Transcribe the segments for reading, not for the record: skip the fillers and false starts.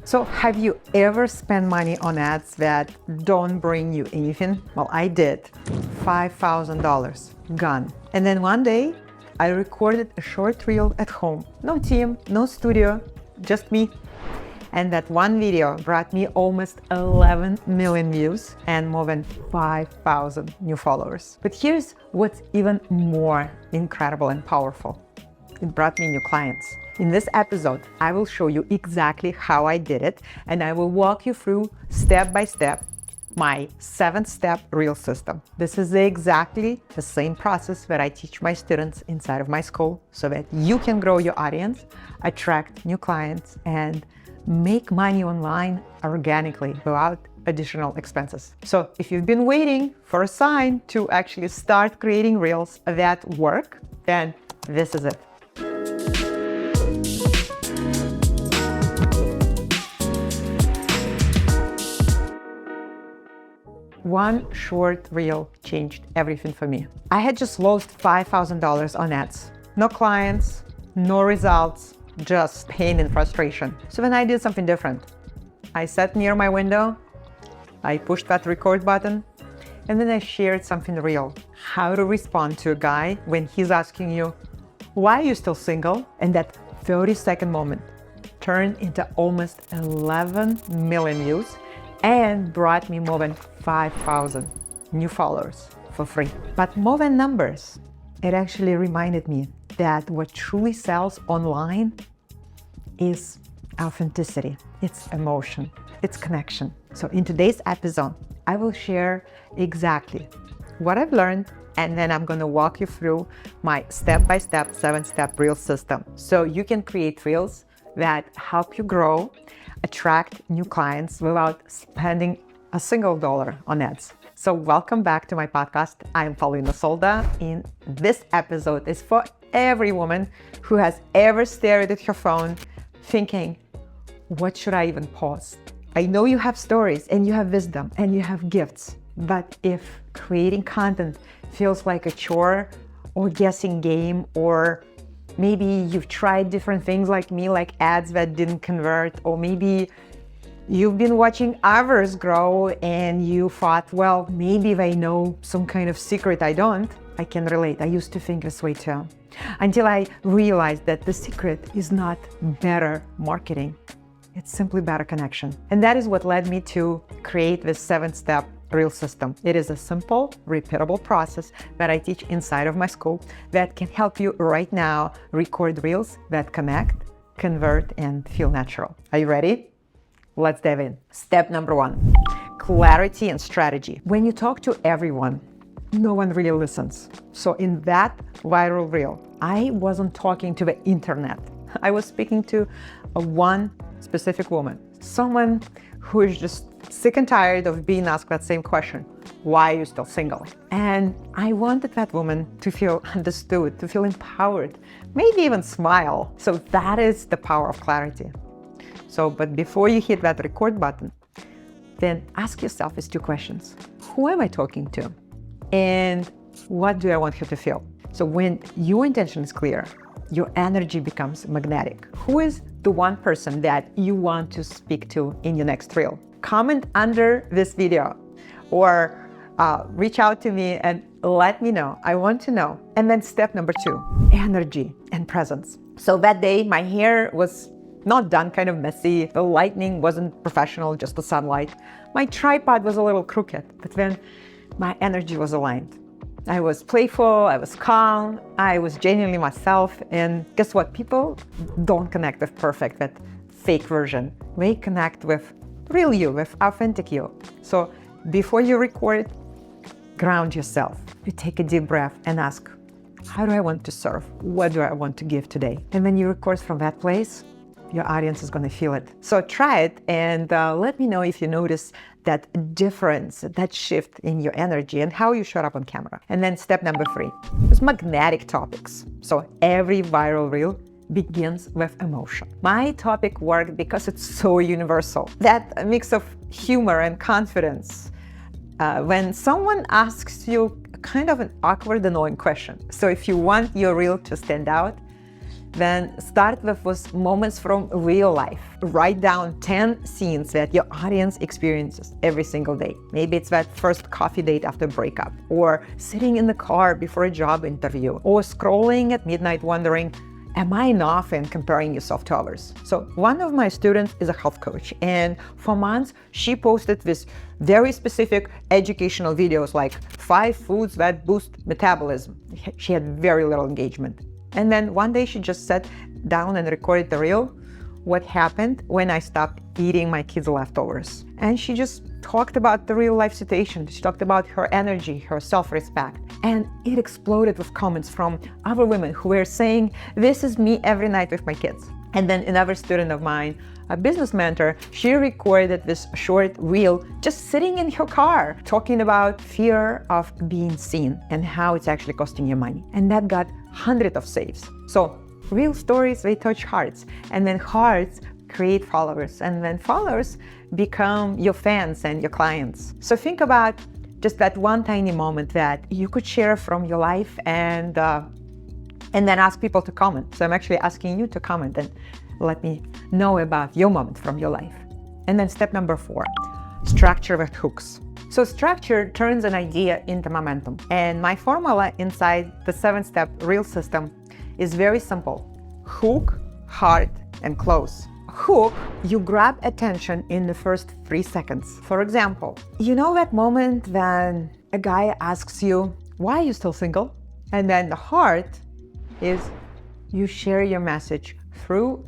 So have you ever spent money on ads that don't bring you anything? Well, I did. $5,000 gone. And then one day I recorded a short reel at home. No team, no studio, just me. And that one video brought me almost 11 million views and more than 5,000 new followers. But here's what's even more incredible and powerful. It brought me new clients. In this episode, I will show you exactly how I did it, and I will walk you through step by step my 7-step reel system. This is exactly the same process that I teach my students inside of my school so that you can grow your audience, attract new clients, and make money online organically without additional expenses. So if you've been waiting for a sign to actually start creating reels that work, then this is it. One short reel changed everything for me. I had just lost $5,000 on ads. No clients, no results, just pain and frustration. So then I did something different. I sat near my window, I pushed that record button, and then I shared something real. How to respond to a guy when he's asking you, why are you still single? And that 30-second moment turned into almost 11 million views and brought me more than 5,000 new followers for free. But more than numbers, it actually reminded me that what truly sells online is authenticity, it's emotion, it's connection. So in today's episode, I will share exactly what I've learned, and then I'm going to walk you through my step-by-step 7-step reel system so you can create reels that help you grow, attract new clients without spending a single dollar on ads. So welcome back to my podcast. I'm Paulina Solda. In this episode is for every woman who has ever stared at her phone thinking, what should I even post? I know you have stories and you have wisdom and you have gifts, but if creating content feels like a chore or guessing game, or maybe you've tried different things like me, like ads that didn't convert, or maybe you've been watching others grow and you thought, well, maybe they know some kind of secret I don't. I can relate. I used to think this way too. Until I realized that the secret is not better marketing. It's simply better connection. And that is what led me to create this 7-step reel system. It is a simple, repeatable process that I teach inside of my school that can help you right now record reels that connect, convert, and feel natural. Are you ready? Let's dive in. Step number 1, clarity and strategy. When you talk to everyone, no one really listens. So in that viral reel, I wasn't talking to the internet. I was speaking to one specific woman, someone who is just sick and tired of being asked that same question. Why are you still single? And I wanted that woman to feel understood, to feel empowered, maybe even smile. So that is the power of clarity. So, but before you hit that record button, then ask yourself these 2 questions. Who am I talking to? And what do I want her to feel? So when your intention is clear, your energy becomes magnetic. Who is the one person that you want to speak to in your next reel? Comment under this video or reach out to me and let me know. I want to know. And then step number 2, energy and presence. So that day, my hair was not done, kind of messy. The lighting wasn't professional, just the sunlight. My tripod was a little crooked, but then my energy was aligned. I was playful, I was calm, I was genuinely myself. And guess what? People don't connect with perfect, that fake version. They connect with real you, with authentic you. So before you record, ground yourself. You take a deep breath and ask, how do I want to serve? What do I want to give today? And when you record from that place, your audience is going to feel it. So try it and let me know if you notice that difference, that shift in your energy and how you showed up on camera. And then step number 3 is magnetic topics. So every viral reel begins with emotion. My topic worked because it's so universal. That mix of humor and confidence. When someone asks you kind of an awkward, annoying question. So if you want your reel to stand out, Then start with moments from real life. Write down 10 scenes that your audience experiences every single day. Maybe it's that first coffee date after breakup, or sitting in the car before a job interview, or scrolling at midnight wondering, am I enough, and comparing yourself to others. So one of my students is a health coach, and for months she posted this very specific educational videos like 5 foods that boost metabolism. She had very little engagement. And then one day she just sat down and recorded the reel, what happened when I stopped eating my kids' leftovers. And she just talked about the real life situation. She talked about her energy, her self-respect. And it exploded with comments from other women who were saying, this is me every night with my kids. And then another student of mine, a business mentor, she recorded this short reel just sitting in her car, talking about fear of being seen and how it's actually costing you money. And that got hundreds of saves. So real stories, they touch hearts, and then hearts create followers, and then followers become your fans and your clients. So think about just that one tiny moment that you could share from your life, and then ask people to comment. So I'm actually asking you to comment and let me know about your moment from your life. And then step number 4, structure with hooks. So structure turns an idea into momentum. And my formula inside the 7-step reel system is very simple. Hook, heart, and close. Hook, you grab attention in the first 3 seconds. For example, you know that moment when a guy asks you, why are you still single? And then the heart is you share your message through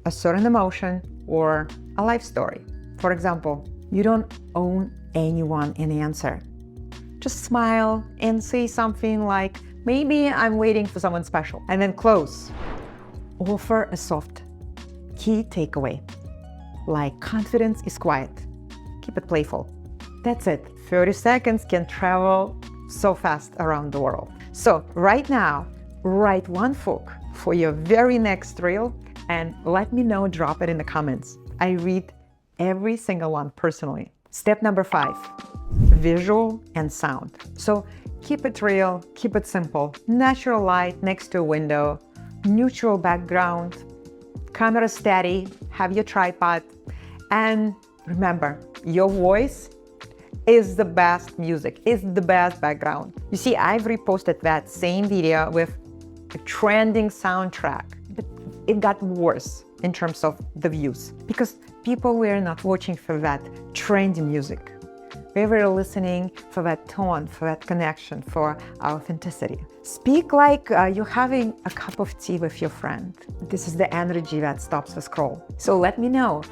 a certain emotion or a life story. For example, you don't owe anyone an answer. Just smile and say something like, maybe I'm waiting for someone special. And then close. Offer a soft key takeaway, like confidence is quiet. Keep it playful. That's it. 30 seconds can travel so fast around the world. So right now, write one hook for your very next reel and let me know, drop it in the comments. I read every single one personally. Step number 5, visual and sound. So keep it real, keep it simple. Natural light next to a window, neutral background, camera steady, have your tripod, and remember, your voice is the best music, is the best background. You see, I've reposted that same video with a trending soundtrack, but it got worse in terms of the views because people were not watching for that trendy music. They were listening for that tone, for that connection, for authenticity. Speak like you're having a cup of tea with your friend. This is the energy that stops the scroll. So let me know,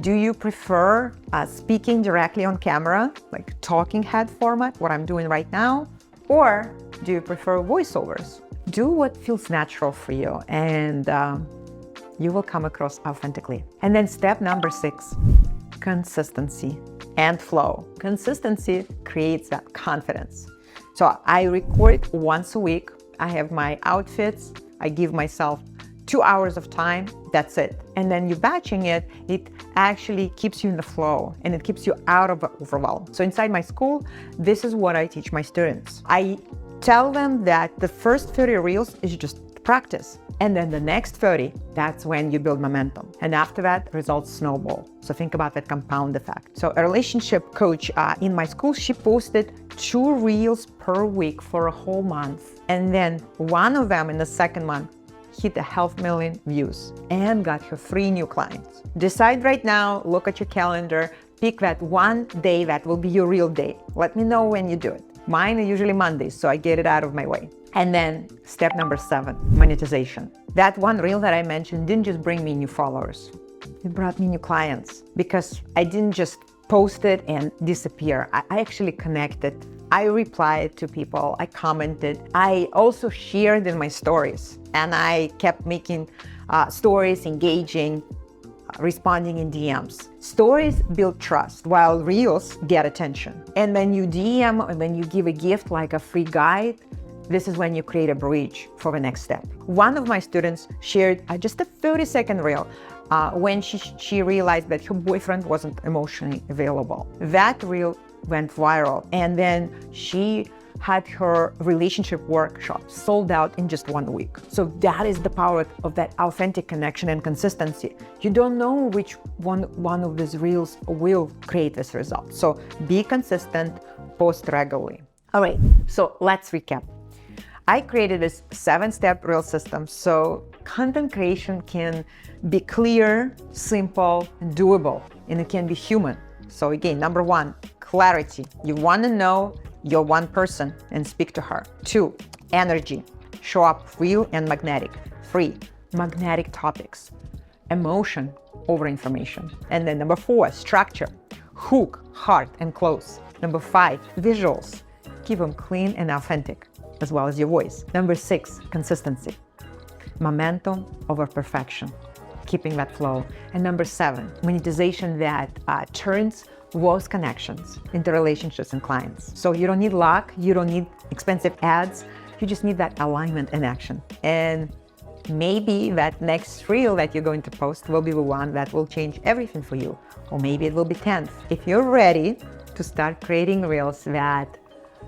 do you prefer speaking directly on camera, like talking head format, what I'm doing right now? Or do you prefer voiceovers? Do what feels natural for you, and you will come across authentically. And then step number 6, consistency and flow. Consistency creates that confidence. So I record once a week. I have my outfits. I give myself 2 hours of time. That's it. And then you batching it, it actually keeps you in the flow and it keeps you out of the overwhelm. So inside my school, this is what I teach my students. I tell them that the first 30 reels is just practice. And then the next 30, that's when you build momentum. And after that, results snowball. So think about that compound effect. So a relationship coach in my school, she posted 2 reels per week for a whole month. And then one of them in the second month hit 500,000 views and got her 3 new clients. Decide right now, look at your calendar, pick that one day that will be your real day. Let me know when you do it. Mine are usually Mondays, so I get it out of my way. And then step number 7, monetization. That one reel that I mentioned didn't just bring me new followers. It brought me new clients because I didn't just post it and disappear. I actually connected. I replied to people. I commented. I also shared in my stories, and I kept making stories, engaging, responding in DMs. Stories build trust while reels get attention. And when you DM, when you give a gift like a free guide, this is when you create a bridge for the next step. One of my students shared just a 30-second reel when she realized that her boyfriend wasn't emotionally available. That reel went viral, and then she had her relationship workshop sold out in just 1 week. So that is the power of that authentic connection and consistency. You don't know which one of these reels will create this result. So be consistent, post regularly. All right, so let's recap. I created this 7-step reel system so content creation can be clear, simple, doable, and it can be human. So again, number 1, clarity. You want to know your one person and speak to her. 2, energy. Show up real and magnetic. 3, magnetic topics. Emotion over information. And then number 4, structure. Hook, heart, and close. Number 5, visuals. Keep them clean and authentic, as well as your voice. Number 6, consistency. Momentum over perfection, keeping that flow. And number 7, monetization that turns those connections into relationships and clients. So you don't need luck, you don't need expensive ads, you just need that alignment and action. And maybe that next reel that you're going to post will be the one that will change everything for you. Or maybe it will be 10th. If you're ready to start creating reels that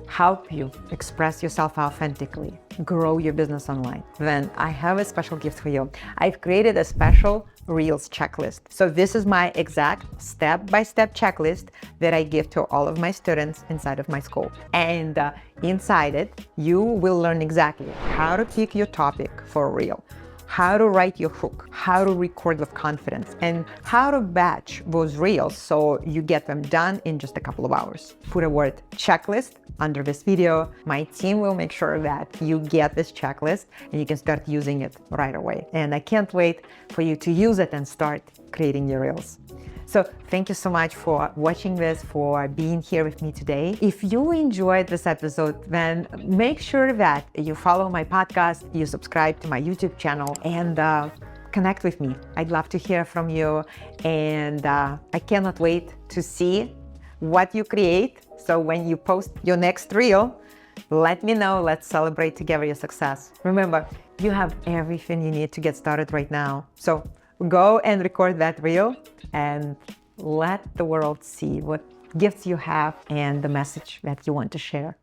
help you express yourself authentically, grow your business online, then I have a special gift for you. I've created a special Reels checklist. So this is my exact step-by-step checklist that I give to all of my students inside of my school. And inside it, you will learn exactly how to pick your topic for a reel, how to write your hook, how to record with confidence, and how to batch those reels so you get them done in just a couple of hours. Put a word checklist under this video. My team will make sure that you get this checklist and you can start using it right away. And I can't wait for you to use it and start creating your reels. So thank you so much for watching this, for being here with me today. If you enjoyed this episode, then make sure that you follow my podcast, you subscribe to my YouTube channel, and connect with me. I'd love to hear from you, and I cannot wait to see what you create. So when you post your next reel, let me know. Let's celebrate together your success. Remember, you have everything you need to get started right now. So go and record that reel and let the world see what gifts you have and the message that you want to share.